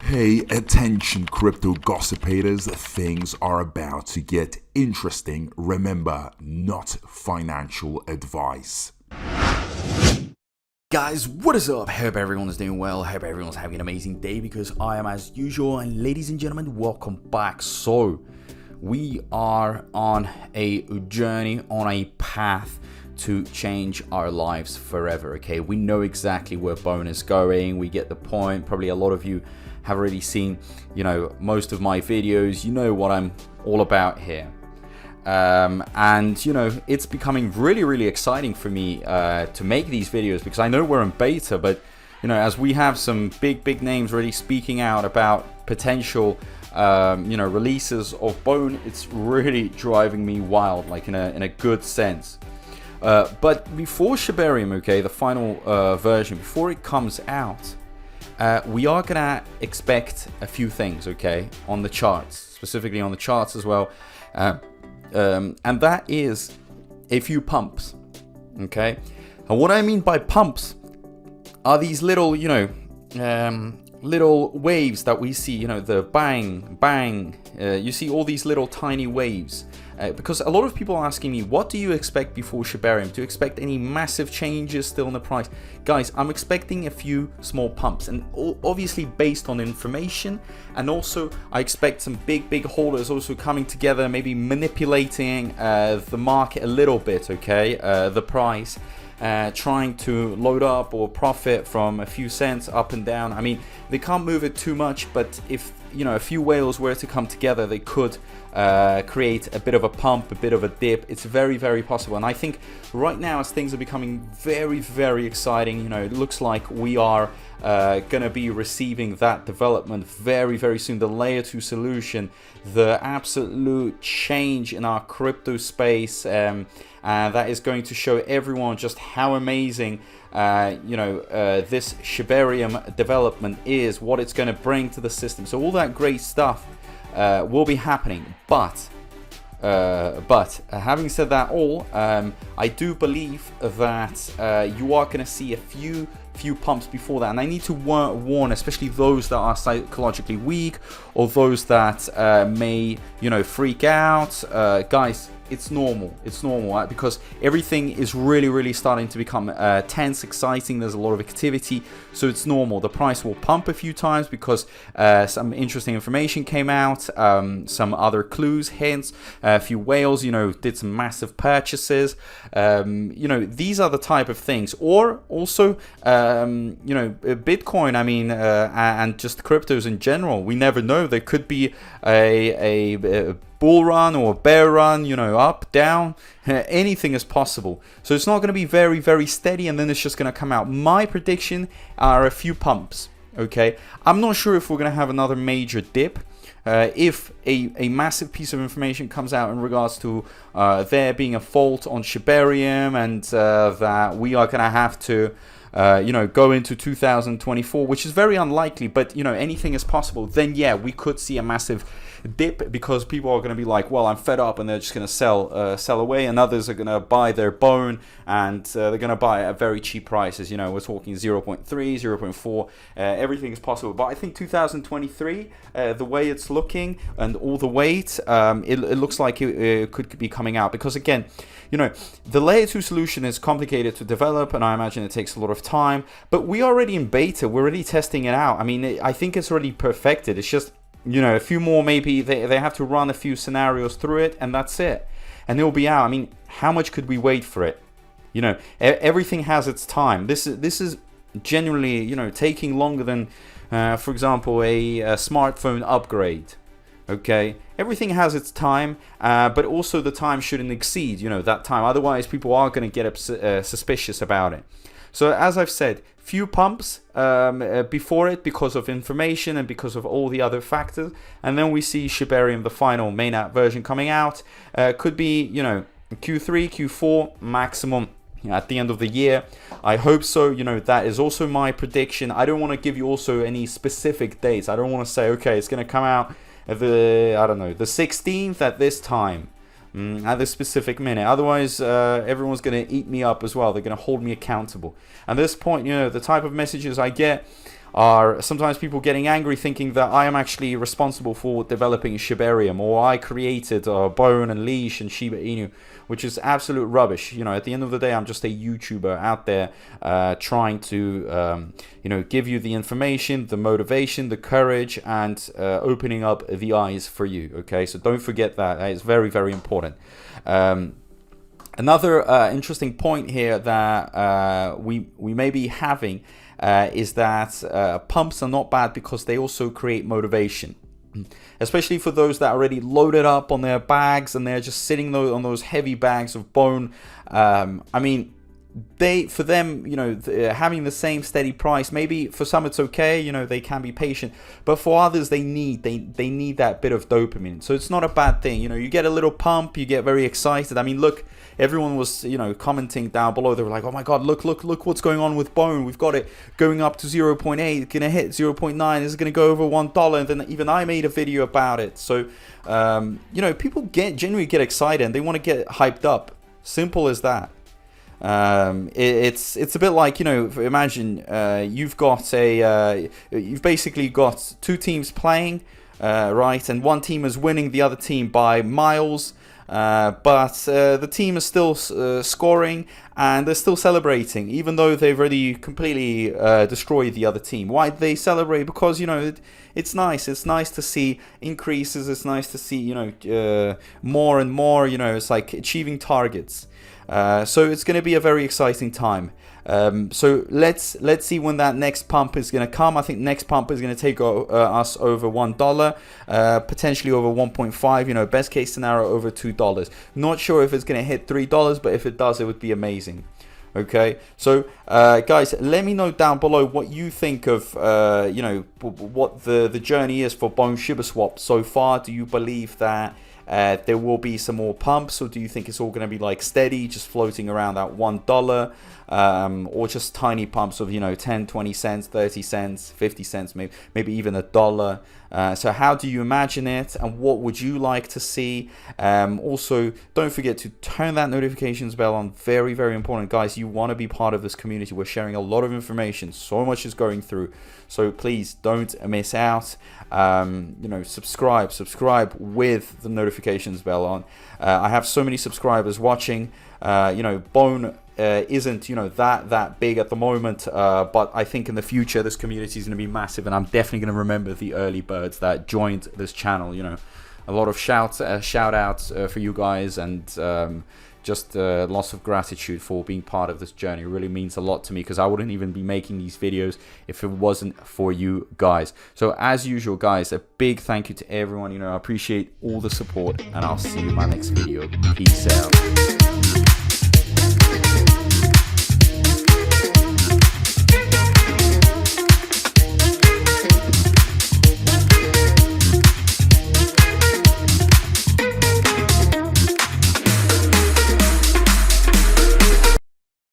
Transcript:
Pay attention, crypto gossipators. Things are about to get interesting. Remember, not financial advice. Guys, what is up? Hope everyone is doing well. Hope everyone's having an amazing day because I am as usual. And ladies and gentlemen, welcome back. So we are on a journey, on a path to change our lives forever. Okay, we know exactly where Bone is going. We get the point. Probably a lot of you have already seen, most of my videos. You know what I'm all about here. And it's becoming really exciting for me to make these videos because I know we're in beta, but as we have some big names really speaking out about potential releases of Bone, it's really driving me wild, like in a good sense. But before Shibarium, okay, the final version, before it comes out, we are gonna expect a few things, okay, on the charts, specifically on the charts as well. And that is a few pumps, okay? And what I mean by pumps are these little, little waves that we see, the bang, bang. You see all these little tiny waves. Because a lot of people are asking me, what do you expect before Shibarium? Do you expect any massive changes still in the price? Guys, I'm expecting a few small pumps, and obviously based on information, and also I expect some big holders also coming together, maybe manipulating the market a little bit, okay, the price, trying to load up or profit from a few cents up and down. I mean, they can't move it too much, but if a few whales were to come together, they could create a bit of a pump, a bit of a dip. It's very possible, and I think right now, as things are becoming very exciting, it looks like we are gonna be receiving that development very soon. The layer 2 solution, the absolute change in our crypto space, and that is going to show everyone just how amazing this Shibarium development is, what it's going to bring to the system. So all that great stuff will be happening, but having said that all, I do believe that you are going to see a few pumps before that, and I need to warn especially those that are psychologically weak or those that may freak out. Guys, it's normal right? Because everything is really starting to become tense, exciting. There's a lot of activity, so it's normal. The price will pump a few times because some interesting information came out, some other clues, hints, a few whales did some massive purchases. These are the type of things. Or also Bitcoin, I mean, and just cryptos in general. We never know. There could be a bull run or bear run, up, down, anything is possible. So it's not going to be very steady, and then it's just going to come out. My prediction are a few pumps, okay? I'm not sure if we're going to have another major dip. If a massive piece of information comes out in regards to there being a fault on Shibarium, and that we are going to have to go into 2024, which is very unlikely, but anything is possible, then yeah, we could see a massive dip because people are going to be like, well, I'm fed up, and they're just going to sell away, and others are going to buy their Bone, and they're going to buy at very cheap prices. We're talking 0.3, 0.4, everything is possible. But I think 2023, the way it's looking and all the weight, it looks like it could be coming out, because again, the layer 2 solution is complicated to develop, and I imagine it takes a lot of time, but we're already in beta, we're already testing it out. I mean, I think it's already perfected. It's just a few more, maybe they have to run a few scenarios through it, and that's it, and it'll be out. I mean, how much could we wait for it? Everything has its time. This is genuinely taking longer than for example a smartphone upgrade. Okay, everything has its time, but also the time shouldn't exceed that time, otherwise people are going to get suspicious about it. So as I've said, few pumps before it because of information and because of all the other factors, and then we see Shibarium, the final main app version, coming out. Could be Q3, Q4 maximum at the end of the year. I hope so. That is also my prediction. I don't want to give you also any specific dates. I don't want to say, okay, it's going to come out the 16th at this time. At this specific minute. Otherwise, everyone's going to eat me up as well. They're going to hold me accountable. At this point, the type of messages I get, are sometimes people getting angry thinking that I am actually responsible for developing Shibarium, or I created Bone and Leash and Shiba Inu, which is absolute rubbish. You know, at the end of the day, I'm just a YouTuber out there trying to, you know, give you the information, the motivation, the courage, and opening up the eyes for you. Okay, so don't forget that. That is very, very important. Another interesting point here that we may be having is that pumps are not bad because they also create motivation, especially for those that are already loaded up on their bags and they're just sitting on those heavy bags of bone. I mean, for them, you know, having the same steady price, maybe for some it's okay, you know, they can be patient, but for others they need that bit of dopamine. So it's not a bad thing, you know, you get a little pump, you get very excited. I mean, look, everyone was, you know, commenting down below. They were like, oh my god, look what's going on with Bone. We've got it going up to 0.8, gonna hit 0.9, this is gonna go over $1, and then even I made a video about it. So you know, people genuinely get excited and they want to get hyped up. Simple as that. It's a bit like, you know, imagine you've basically got two teams playing, right, and one team is winning the other team by miles, but the team is still scoring and they're still celebrating even though they've already completely destroyed the other team. Why do they celebrate? Because, you know, it's nice to see increases, it's nice to see, you know, more and more, you know, it's like achieving targets. So it's going to be a very exciting time. So let's see when that next pump is going to come. I think next pump is going to take us over $1, potentially over 1.5. You know, best case scenario over $2. Not sure if it's going to hit $3, but if it does, it would be amazing. Okay, so guys, let me know down below what you think of you know, what the journey is for Bone Shibaswap so far. Do you believe that there will be some more pumps, or do you think it's all going to be like steady, just floating around that $1, or just tiny pumps of, you know, 10, 20 cents, 30 cents, 50 cents, maybe even $1? So how do you imagine it, and what would you like to see? Also, don't forget to turn that notifications bell on. Very, very important, guys. You want to be part of this community. We're sharing a lot of information. So much is going through. So please don't miss out. You know, subscribe with the notifications bell on. I have so many subscribers watching. You know, Bone isn't, you know, that big at the moment, but I think in the future this community is going to be massive, and I'm definitely going to remember the early birds that joined this channel. You know, a lot of shout outs for you guys, and just lots of gratitude for being part of this journey. It really means a lot to me, because I wouldn't even be making these videos if it wasn't for you guys. So as usual, guys, a big thank you to everyone. You know, I appreciate all the support, and I'll see you in my next video. Peace out.